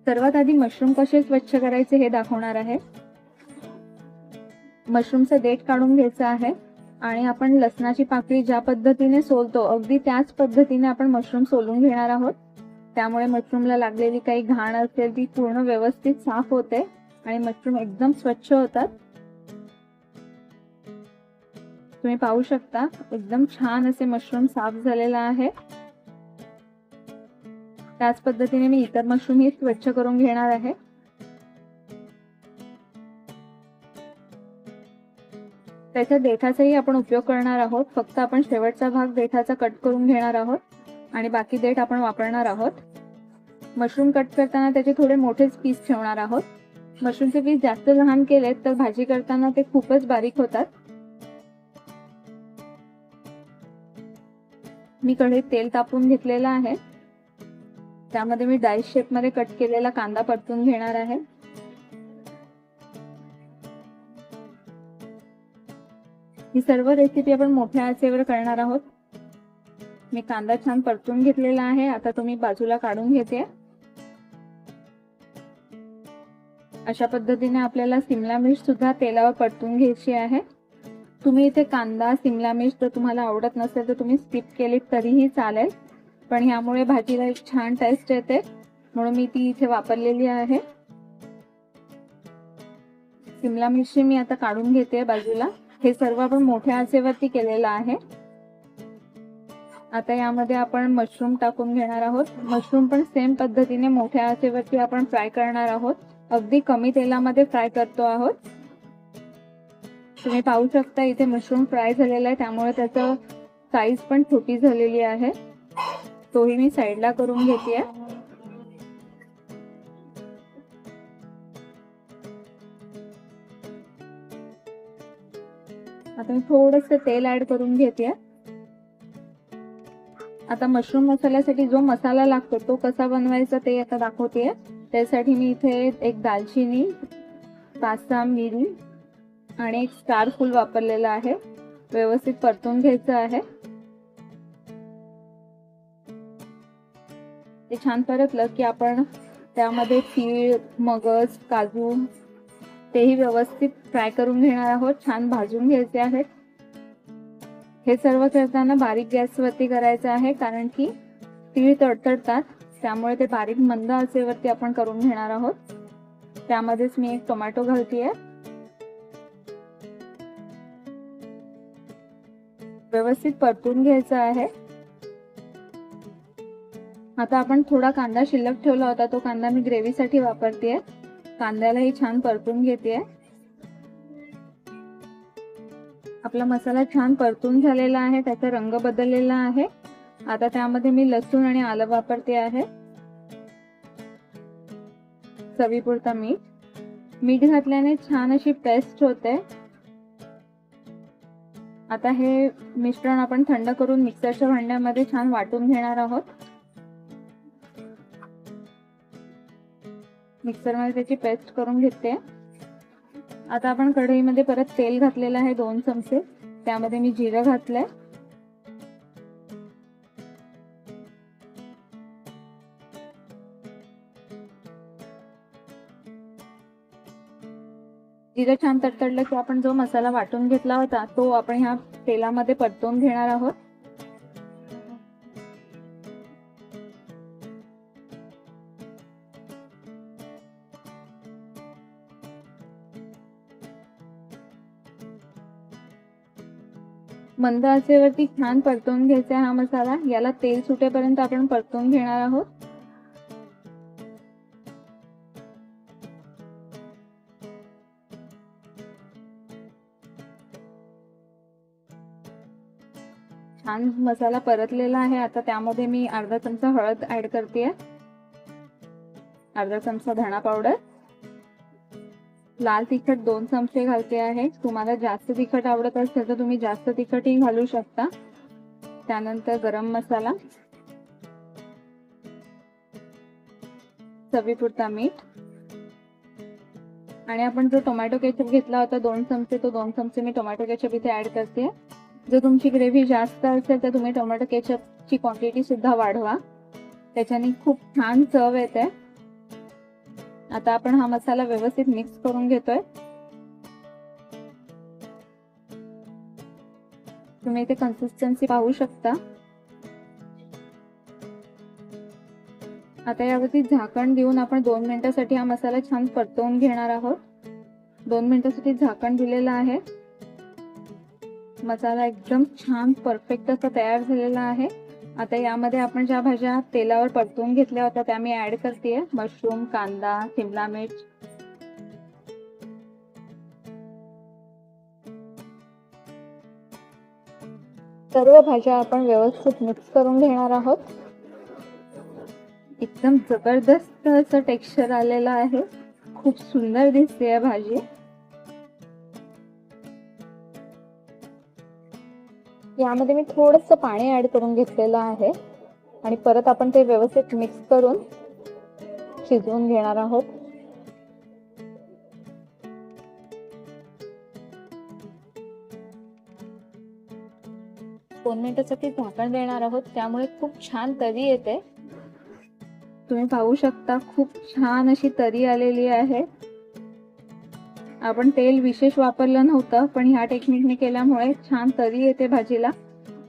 सर्वात आधी मशरूम कसे स्वच्छ करायचे हे दाखवणार आहे। मशरूमचं देठ काढून घ्यायचं आहे आणि आपण लसणाची पाकळी ज्या पद्धतीने सोलतो अगदी त्याच पद्धतीने आपण मशरूम सोलून घेणार आहोत। त्यामुळे मशरूमला लागलेली काही घाण असेल ती पूर्ण व्यवस्थित साफ होते आणि मशरूम एकदम स्वच्छ होतात। तुम्ही पाहू शकता एकदम छान असे मशरूम साफ झालेला आहे। त्याच पद्धतीने मी इतर मशरूम ही स्वच्छ करून घेणार आहे। त्याच्या देठाचाही आपण उपयोग करणार आहोत, फक्त आपण शेवटचा भाग देठाचा कट करून घेणार आहोत आणि बाकी देठ आपण वापरणार आहोत। मशरूम कट करताना त्याचे थोडे मोठेच पीस ठेवणार आहोत। मशरूमचे पीस जास्त लहान केलेत तर भाजी करताना ते खूपच बारीक होतात। मी कढईत तेल तापवून घेतलेलं आहे, त्यामध्ये मी डाइस शेप मध्ये कट केलेला कांदा परतून घेणार आहे। ही सर्व रेसिपी आपण मोठ्या आचेवर करणार आहोत। मी कांदा छान परतून घेतलेला आहे, आता तुम्ही बाजूला काढून घेते। अशा पद्धतीने आपल्याला सिमला मिर्च सुद्धा तेलावर परतून घ्यायची आहे। तुम्ही इथे कांदा सिमला मिर्च जर तुम्हाला आवडत नसेल तर तुम्ही स्किप केली तरीही चालेल, पण ह्यामुळे भाजीला एक छान टेस्ट येते म्हणून मी ती इथे वापरलेली आहे। सिमला मिरची मी आता काढून घेते बाजूला। हे सर्व आपण मोठ्या आचेवरती केलेलं आहे। आता यामध्ये आपण मशरूम टाकून घेणार आहोत। मशरूम पण सेम पद्धतीने मोठ्या आचेवरती आपण फ्राय करणार आहोत, अगदी कमी तेलामध्ये फ्राय करतो आहोत। तुम्ही पाहू शकता इथे मशरूम फ्राय झालेला आहे, त्यामुळे त्याचं साईज पण छोटी झालेली आहे। तोही मी साईडला करून घेते। आता मी थोडंसं तेल ऍड करून घेते। आता मशरूम मसाल्यासाठी जो मसाला लागतो तो कसा बनवायचा ते आता दाखवते। त्यासाठी मी इथे एक दालचिनी, 5-6 मिरी आणि एक स्टार फूल वापरलेला आहे। व्यवस्थित परतून घ्यायचं आहे। ते छान परतलं की आपण त्यामध्ये तीळ, मगज, काजू तेही व्यवस्थित फ्राय करून घेणार आहोत, छान भाजून घ्यायचे आहेत। हे सर्व करताना बारीक गॅसवरती करायचं आहे, कारण की तीळ तडतडतात, त्यामुळे ते बारीक मंद आचेवरती आपण करून घेणार आहोत। त्यामध्येच मी एक टोमॅटो घालतेय। व्यवस्थित परतून घ्यायचं आहे। आता आपण थोडा कांदा शिल्लक ठेवला होता, तो कांदा मी ग्रेव्हीसाठी वापरतेय। कांद्यालाही छान परतून घेतेय। आपला मसाला छान परतून झालेला आहे, त्याचा रंग बदललेला आहे। आता त्यामध्ये मी लसूण आणि आलं वापरते आहे। चवीपुरता मीठ घातल्याने छान अशी पेस्ट होते। आता हे मिश्रण आपण थंड करून मिक्सरच्या भांड्यामध्ये छान वाटून घेणार आहोत। मिक्सरमध्ये त्याची पेस्ट करून घेते। आता आपण कढईमध्ये परत तेल घातलेलं आहे 2 चमचे, त्यामध्ये मी जिरं घातलंय। जिरं छान तडतडलं की आपण जो मसाला वाटून घेतला होता तो आपण ह्या तेलामध्ये परतून घेणार आहोत। मंद आचेवरती छान परतून घ्यायचा हा मसाला। याला तेल सुटेपर्यंत आपण परतून घेणार आहोत। छान मसाला परतलेला आहे। आता त्यामध्ये मी अर्धा चमचा हळद ऍड करते, अर्धा चमचा धना पावडर, लाल तिखट 2 चमचे घालते आहे। तुम्हाला जास्त तिखट आवडत असेल तर तुम्ही जास्त तिखटही घालू शकता। त्यानंतर गरम मसाला, चवीपुरता मीठ आणि आपण जो टोमॅटो केचप घेतला होता 2 चमचे, तो 2 चमचे मी टोमॅटो केचप इथे ऍड करते। जर तुमची ग्रेव्ही जास्त असेल तर तुम्ही टोमॅटो केचपची क्वांटिटी सुद्धा वाढवा, त्याच्याने खूप छान चव येते। आता आपण हा मसाला व्यवस्थित मिक्स करून घेतोय. तुम्ही इथे कन्सिस्टन्सी पाहू शकता. आता यावरती झाकण देऊन आपण 2 मिनिटांसाठी हा मसाला छान परतवून घेणार आहोत. 2 मिनिटांसाठी झाकण दिलेलं आहे. मसाला एकदम छान परफेक्ट असा तयार झालेला आहे. आता यामध्ये आपण ज्या भाज्या तेलावर परतवून घेतल्या होत्या त्या मी ऍड करतेय. मशरूम, कांदा, शिमला मिर्च. सर्व भाज्या आपण व्यवस्थित मिक्स करून घेणार आहोत. एकदम जबरदस्त असं टेक्स्चर आलेलं आहे. खूप सुंदर दिसते भाजी. यामध्ये मी थोडंसं पाणी ऍड करून घेतलेलं आहे आणि परत आपण ते व्यवस्थित मिक्स करून शिजवून घेणार आहोत. दोन मिनिटांसाठी झाकण देणार आहोत, त्यामुळे खूप छान तरी येते. तुम्ही पाहू शकता खूप छान अशी तरी आलेली आहे. आपण तेल विशेष वापरलं नव्हतं, पण ह्या टेक्निकने केल्यामुळे छान तरी येते भाजीला.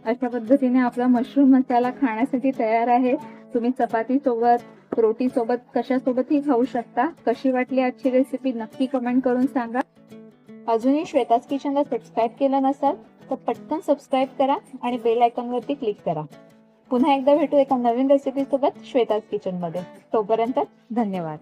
अशा पद्धतीने आपला मशरूम मसाला खाण्यासाठी तयार आहे. तुम्ही चपाती सोबत, रोटी सोबत, कशासोबतही खाऊ शकता. कशी वाटली आजची रेसिपी नक्की कमेंट करून सांगा. अजूनही श्वेताज किचनला सबस्क्राईब केलं नसेल तर पटकन सबस्क्राईब करा आणि बेल आयकॉनवरती क्लिक करा. पुन्हा एकदा भेटू एका नवीन रेसिपी सोबत श्वेताज किचन मध्ये. तोपर्यंत धन्यवाद.